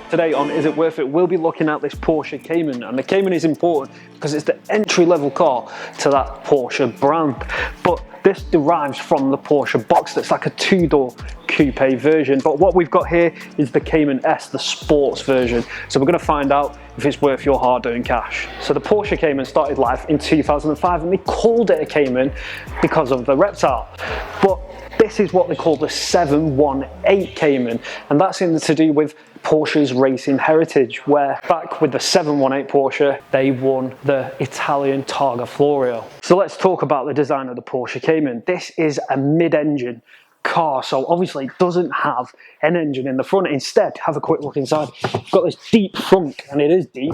Today on Is It Worth It, we'll be looking at this Porsche Cayman, and the Cayman is important because it's the entry-level car to that Porsche brand. But this derives from the Porsche Boxster. It's like a two-door coupe version. But what we've got here is the Cayman S, the sports version. So we're going to find out if it's worth your hard-earned cash. So the Porsche Cayman started life in 2005, and they called it a Cayman because of the reptile. But this is what they call the 718 Cayman, and that's to do with Porsche's racing heritage, where back with the 718 Porsche, they won the Italian Targa Florio. So let's talk about the design of the Porsche Cayman. This is a mid-engine car, so obviously it doesn't have an engine in the front. Instead, have a quick look inside. You've got this deep front, and it is deep,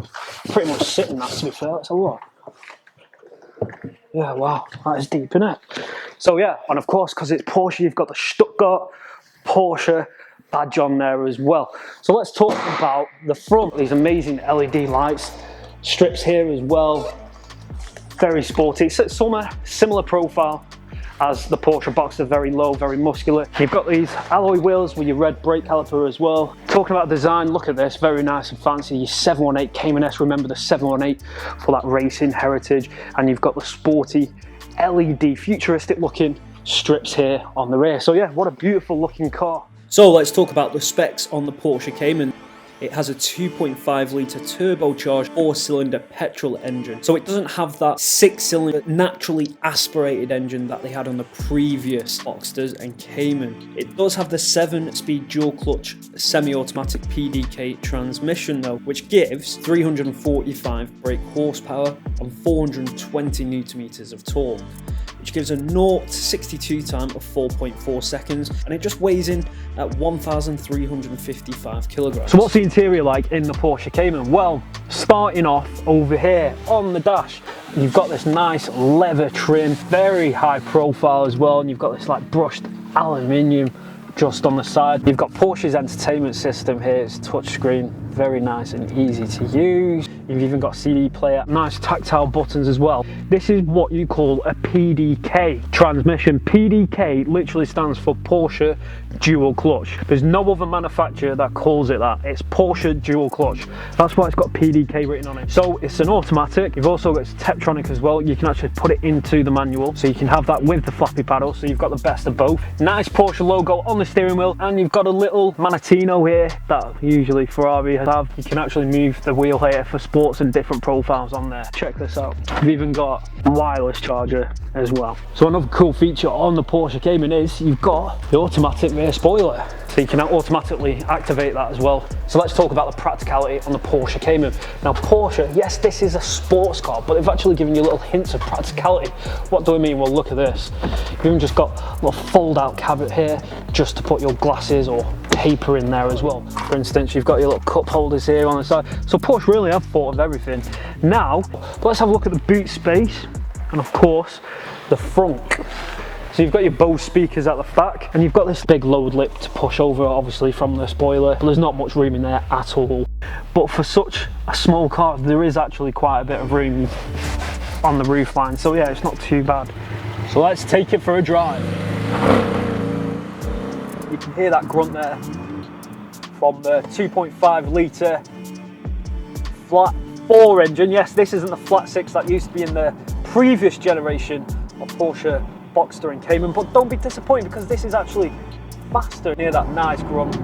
pretty much sitting that, to be fair. Let's have a look. Yeah, wow, that is deep, isn't it? So yeah, and of course, because it's Porsche, you've got the Stuttgart Porsche badge on there as well. So let's talk about the front. These amazing LED lights, strips here as well, very sporty. So similar profile as the Porsche Boxster, very low, very muscular. You've got these alloy wheels with your red brake caliper as well. Talking about design, look at this, very nice and fancy. Your 718 Cayman S, remember the 718 for that racing heritage, and you've got the sporty LED, futuristic looking strips here on the rear. So yeah, what a beautiful looking car. So let's talk about the specs on the Porsche Cayman. It has a 2.5 litre turbocharged 4-cylinder petrol engine. So it doesn't have that 6-cylinder naturally aspirated engine that they had on the previous Boxsters and Cayman. It does have the 7-speed dual clutch semi-automatic PDK transmission though, which gives 345 brake horsepower and 420 newton meters of torque, which gives a 0 to 62 time of 4.4 seconds, and it just weighs in at 1,355 kilograms. So what's the interior like in the Porsche Cayman? Well, starting off over here on the dash, you've got this nice leather trim, very high profile as well, and you've got this like brushed aluminium just on the side. You've got Porsche's entertainment system here, it's touchscreen, very nice and easy to use. You've even got CD player, nice tactile buttons as well. This is what you call a PDK transmission. PDK literally stands for Porsche dual clutch. There's no other manufacturer that calls it that. It's Porsche dual clutch. That's why it's got PDK written on it. So it's an automatic. You've also got Tetronic as well. You can actually put it into the manual, so you can have that with the flappy paddle, so you've got the best of both. Nice Porsche logo on the steering wheel, and you've got a little Manatino here that usually Ferrari have. You can actually move the wheel here for sports and different profiles on there. Check this out. You've even got a wireless charger as well. So another cool feature on the Porsche Cayman is you've got the automatic rear spoiler, so you can automatically activate that as well. So let's talk about the practicality on the Porsche Cayman. Now Porsche, yes, this is a sports car, but they've actually given you little hints of practicality. What do I mean? Well, look at this. You've even just got a little fold out cabinet here just to put your glasses or paper in there as well. For instance, you've got your little cup holders here on the side. So Porsche really have thought of everything. Now, let's have a look at the boot space, and of course, the front. So you've got your Bose speakers at the back, and you've got this big load lip to push over, obviously, from the spoiler. There's not much room in there at all. But for such a small car, there is actually quite a bit of room on the roof line. So yeah, it's not too bad. So let's take it for a drive. You can hear that grunt there from the 2.5 litre flat 4 engine. Yes, this isn't the flat 6 that used to be in the previous generation of Porsche Boxster and Cayman, but don't be disappointed because this is actually faster. Hear that nice grunt.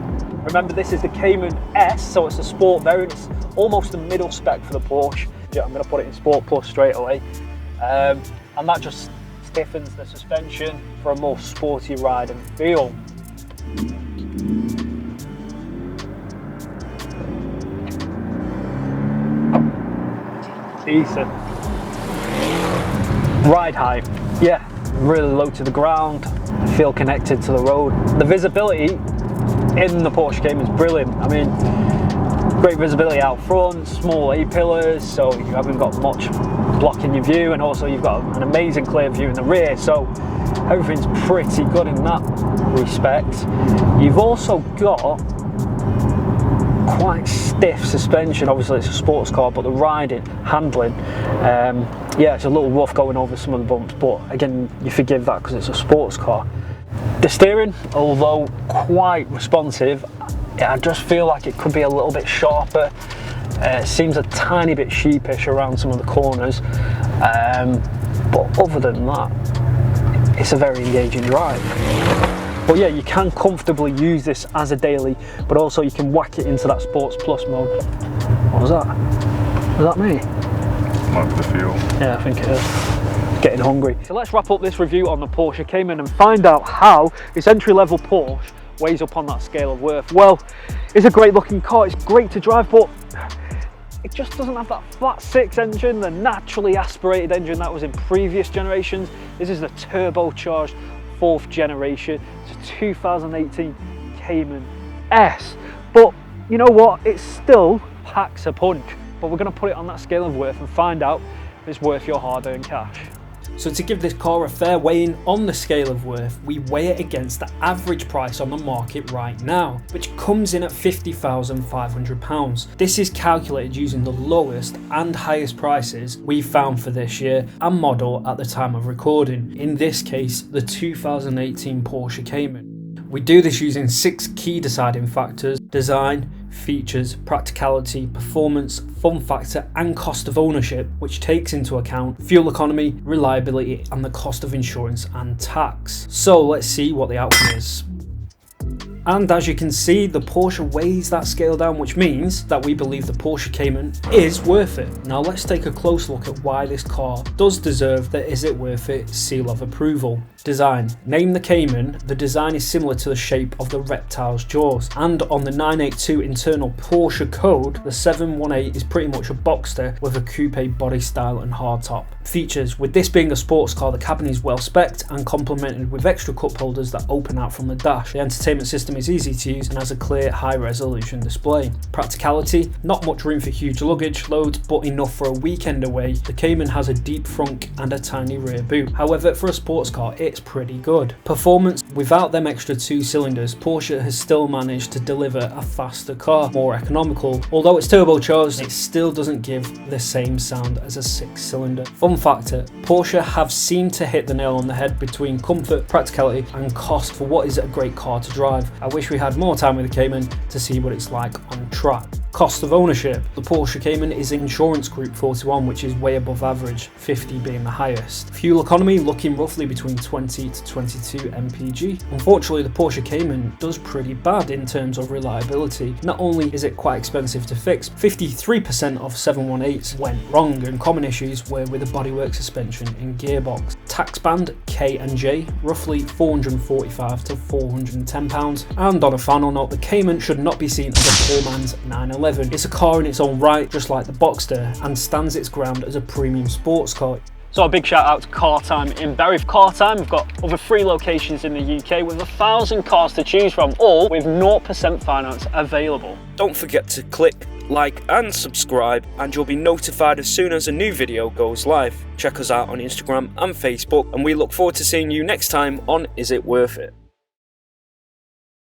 Remember, this is the Cayman S, so it's a sport variant. It's almost the middle spec for the Porsche. Yeah, I'm going to put it in Sport Plus straight away, and that just stiffens the suspension for a more sporty ride and feel. Decent. Ride height, yeah, really low to the ground. Feel connected to the road. The visibility in the Porsche Cayman is brilliant. I mean, great visibility out front, small A-pillars, so you haven't got much blocking your view, and also you've got an amazing clear view in the rear, so everything's pretty good in that respect. You've also got quite stiff suspension. Obviously it's a sports car, but the riding, handling, yeah, it's a little rough going over some of the bumps, but again, you forgive that because it's a sports car. The steering, although quite responsive, I just feel like it could be a little bit sharper. It seems a tiny bit sheepish around some of the corners, but other than that, it's a very engaging drive. But yeah, you can comfortably use this as a daily, but also you can whack it into that Sports Plus mode. What was that? Was that me? Might be the fuel. Yeah, I think it is. Getting hungry. So let's wrap up this review on the Porsche Cayman and find out how this entry-level Porsche weighs up on that scale of worth. Well, it's a great looking car, it's great to drive, but it just doesn't have that flat six engine, the naturally aspirated engine that was in previous generations. This is the turbocharged 4th generation. It's a 2018 Cayman S. But you know what? It still packs a punch. But we're going to put it on that scale of worth and find out if it's worth your hard-earned cash. So to give this car a fair weighing on the scale of worth, we weigh it against the average price on the market right now, which comes in at £50,500. This is calculated using the lowest and highest prices we've found for this year and model at the time of recording, in this case the 2018 Porsche Cayman. We do this using 6 key deciding factors: design, features, practicality, performance, fun factor and cost of ownership, which takes into account fuel economy, reliability and the cost of insurance and tax. So let's see what the outcome is. And as you can see, the Porsche weighs that scale down, which means that we believe the Porsche Cayman is worth it. Now let's take a close look at why this car does deserve the "is it worth it" seal of approval. Design. Name the Cayman, the design is similar to the shape of the reptile's jaws, and on the 982 internal Porsche code, the 718 is pretty much a Boxster with a coupe body style and hardtop. Features. With this being a sports car, the cabin is well spec'd and complemented with extra cup holders that open out from the dash. The entertainment system is easy to use and has a clear high resolution display. Practicality. Not much room for huge luggage loads, but enough for a weekend away. The Cayman has a deep front and a tiny rear boot. However, for a sports car, it's pretty good. Performance. Without them extra 2 cylinders, Porsche has still managed to deliver a faster car, more economical. Although it's turbocharged, it still doesn't give the same sound as a 6-cylinder. Fun factor. Porsche have seemed to hit the nail on the head between comfort, practicality and cost for what is a great car to drive. I wish we had more time with the Cayman to see what it's like on track. Cost of ownership. The Porsche Cayman is insurance group 41, which is way above average, 50 being the highest. Fuel economy looking roughly between 20 to 22 mpg. Unfortunately, the Porsche Cayman does pretty bad in terms of reliability. Not only is it quite expensive to fix, 53% of 718s went wrong, and common issues were with the bodywork, suspension and gearbox. Tax band K and J, roughly £445 to £410. And on a final note, the Cayman should not be seen as a poor man's 911. It's a car in its own right, just like the Boxster, and stands its ground as a premium sports car. So a big shout out to Car Time in Bury. Car Time, we've got over 3 locations in the UK with 1,000 cars to choose from, all with 0% finance available. Don't forget to click like and subscribe, and you'll be notified as soon as a new video goes live. Check us out on Instagram and Facebook, and we look forward to seeing you next time on Is It Worth It?